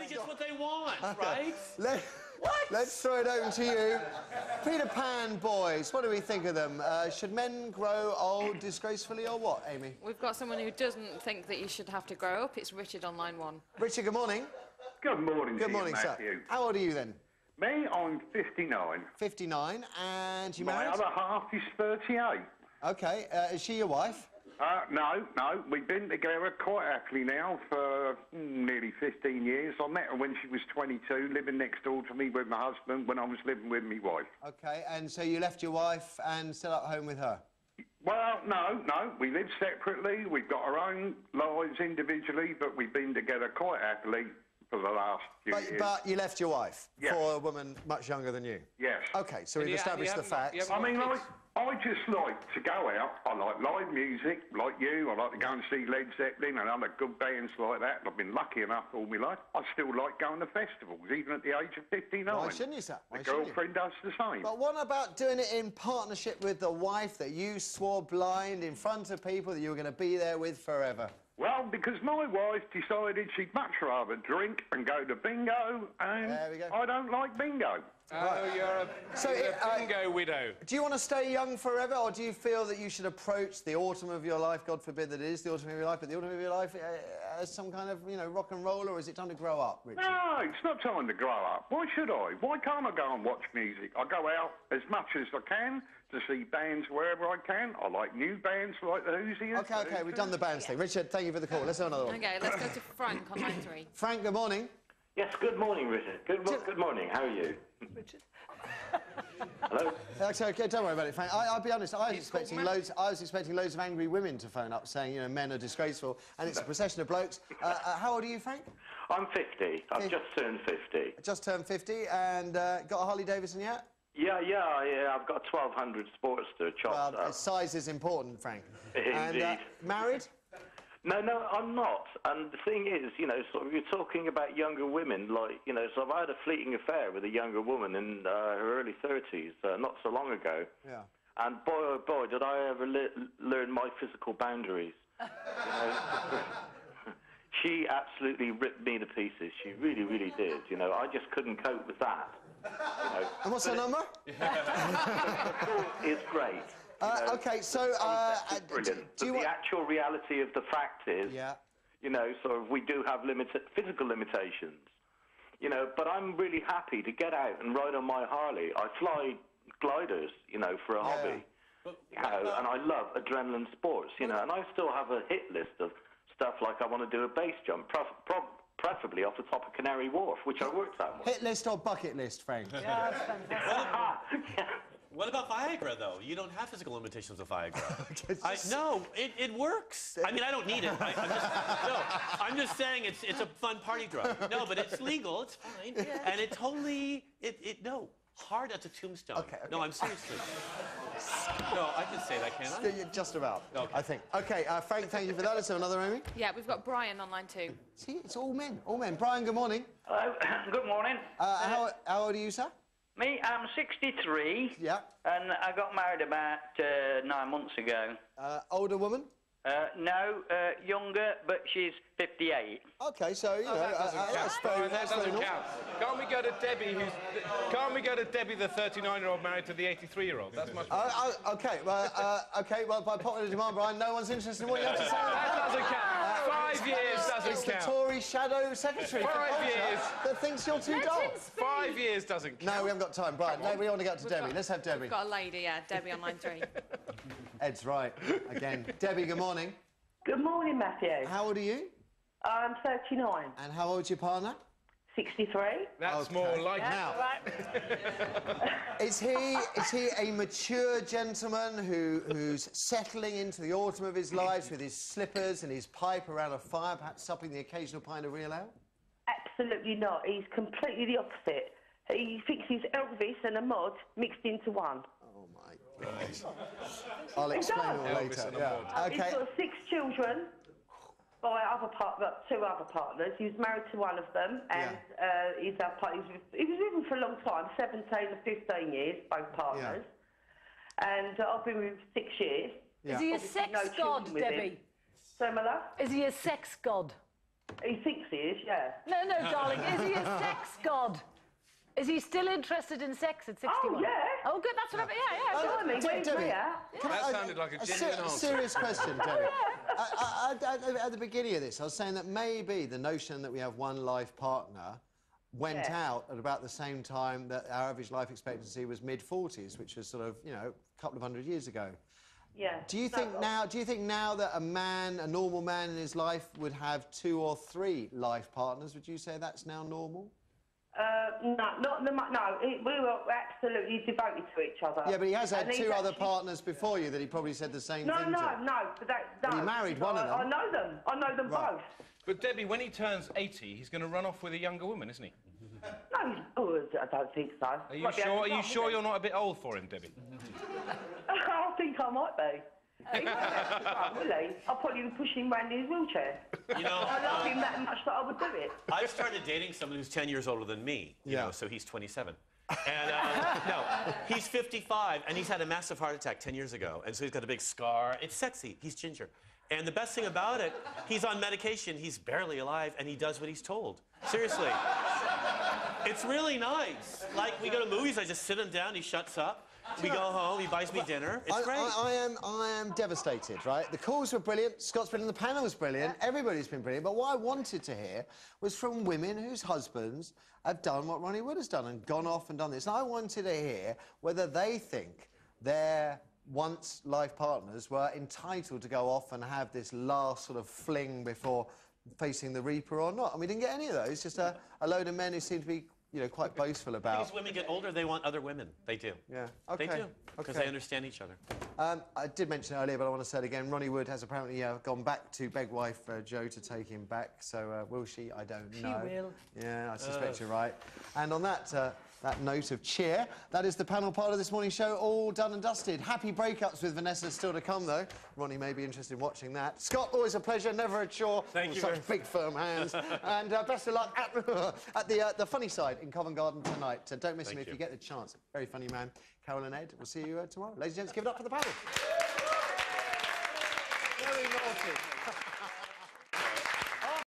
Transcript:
Everybody gets what they want, right? Let's throw it over to you. Peter Pan boys, what do we think of them? Should men grow old disgracefully or what, Amy? We've got someone who doesn't think that you should have to grow up. It's Richard on line 1. Richard, good morning. Good morning, Good morning, Matthew. sir. How old are you then? Me, I'm 59. 59, and you My married? other half is 38. OK, is she your wife? No. We've been together quite happily now for nearly 15 years. I met her when she was 22, living next door to me with my husband when I was living with my wife. OK, and so you left your wife and still at home with her? Well, no. We live separately. We've got our own lives individually, but we've been together quite happily for the last few years. But you left your wife for a woman much younger than you? Yes. OK, so we've established the facts. I mean, I just like to go out. I like live music, like you. I like to go and see Led Zeppelin and other good bands like that. And I've been lucky enough all my life. I still like going to festivals, even at the age of 59. Why shouldn't you, sir? My girlfriend does the same. But what about doing it in partnership with the wife that you swore blind in front of people that you were going to be there with forever? Well, because my wife decided she'd much rather drink and go to bingo, and there we go. I don't like bingo. Oh, you're a bingo widow. Do you want to stay young forever, or do you feel that you should approach the autumn of your life, God forbid that it is the autumn of your life, but the autumn of your life as some kind of, you know, rock and roll, or is it time to grow up, Richard? No, it's not time to grow up. Why should I? Why can't I go and watch music? I go out as much as I can to see bands wherever I can. I like new bands like the Whoosiers. OK, we've done the bands thing. Richard, thank you for the call. Let's have another one. OK, let's go to Frank on line 3. Frank, good morning. Yes, good morning, Richard. Good morning. How are you? Richard? Hello? That's OK, don't worry about it, Frank. I'll be honest, I was expecting loads of angry women to phone up saying, you know, men are disgraceful, and it's a procession of blokes. How old are you, Frank? I'm 50. I've just turned 50. Just turned 50, and got a Harley Davidson yet? Yeah, I've got a 1200 Sportster chopped up. Size is important, Frank. Indeed. And married? No, I'm not. And the thing is, you know, sort of you're talking about younger women, like, you know, so I've had a fleeting affair with a younger woman in her early 30s, not so long ago. Yeah. And boy, oh boy, did I ever learn my physical boundaries. You know? She absolutely ripped me to pieces. She really, really did. You know, I just couldn't cope with that. You know. And what's her number? The call is great. OK, so... brilliant. But the actual reality of the fact is, you know, sort of we do have physical limitations, you know, but I'm really happy to get out and ride on my Harley. I fly gliders, you know, for a hobby, you know, and I love adrenaline sports, you know, and I still have a hit list of stuff like I want to do a base jump, preferably off the top of Canary Wharf, which I worked at once. Hit list or bucket list, Frank? Yeah, that's fantastic. What about Viagra, though? You don't have physical limitations with Viagra. No, it works. I mean, I don't need it. I'm just saying it's a fun party drug. No, but it's legal. It's fine. Yeah. And it totally... No. Hard as a tombstone. Okay. No, I'm seriously. No, I can say that, can't I? Just about, okay. I think. OK, Frank, thank you for that. Let's have another, Amy. Yeah, we've got Brian on line 2. See, it's all men, all men. Brian, good morning. Hello, good morning. How old are you, sir? Me, I'm 63. Yeah. And I got married about 9 months ago. Older woman? No, younger, but she's 58. OK, so, you know, that doesn't count. Can't we go to Debbie, the 39-year-old married to the 83-year-old? That's much more... OK, well, by popular demand, Brian, no one's interested in what you have to say. That doesn't count. 5 years doesn't count. It's the Tory shadow secretary 5 years. that thinks you're too dull. 5 years doesn't count. No, we haven't got time. Brian, no, we want to get to Debbie. Let's have Debbie. We've got a lady, yeah, Debbie on line 3. Ed's right, again. Debbie, good morning. Good morning, Matthew. How old are you? I'm 39. And how old's your partner? 63. That's more like now. Right. Is he a mature gentleman who's settling into the autumn of his life with his slippers and his pipe around a fire, perhaps supping the occasional pint of real ale? Absolutely not. He's completely the opposite. He thinks he's Elvis and a mod mixed into one. Oh, my God. I'll explain all later. Yeah. He's got 6 children by two other partners. He was married to one of them, and he was with him for a long time, 17 or 15 years, both partners. Yeah. And I've been with him for 6 years. Yeah. Is he a sex god, Debbie? So, my love? Is he a sex god? He thinks he is, yeah. No, darling. Is he a sex god? Is he still interested in sex at 61? Oh, yeah. Oh, good. That's what I mean. Yeah. Debbie, That sounded like a genuine answer. Serious question, Debbie. At the beginning of this, I was saying that maybe the notion that we have one life partner went out at about the same time that our average life expectancy was mid-40s, which was sort of, you know, a couple of 100 years ago. Yeah. Do you think now that a normal man in his life would have 2 or 3 life partners? Would you say that's now normal? No, we were absolutely devoted to each other. Yeah, but he has had 2 other partners before you that he probably said the same thing to. No, but he married one of them. I know them both. But Debbie, when he turns 80, he's going to run off with a younger woman, isn't he? No, I don't think so. Are you sure? Are you sure you're not a bit old for him, Debbie? I think I might be. He won't have to go, will he? I'll probably push him round in his wheelchair. You know, I love him that much that I would do it. I started dating someone who's 10 years older than me, you know, so he's 27. And, no, he's 55, and he's had a massive heart attack 10 years ago, and so he's got a big scar. It's sexy. He's ginger. And the best thing about it, he's on medication, he's barely alive, and he does what he's told. Seriously. It's really nice. Like, we go to movies, I just sit him down, he shuts up. We go home, he buys me dinner. It's great. I am devastated, right? The calls were brilliant, Scott's brilliant, the panel was brilliant, everybody's been brilliant, but what I wanted to hear was from women whose husbands have done what Ronnie Wood has done and gone off and done this. And I wanted to hear whether they think their once life partners were entitled to go off and have this last sort of fling before facing the Reaper or not. And we didn't get any of those, just a load of men who seem to be, you know, quite boastful about. As women get older, they want other women. They do. Yeah. Okay. They do. Because they understand each other. I did mention it earlier, but I want to say it again. Ronnie Wood has apparently gone back to beg wife Jo to take him back. So will she? I don't know. She will. Yeah, I suspect you're right. And on that note of cheer, that is the panel part of this morning's show all done and dusted. Happy breakups with Vanessa still to come, though. Ronnie may be interested in watching that. Scott, always a pleasure, never a chore. Thank you. Such big, firm hands. And best of luck at the funny side in Covent Garden tonight. Don't miss him if you get the chance. Very funny man. Carol and Ed, we'll see you tomorrow. Ladies and gents, give it up for the panel. Very naughty.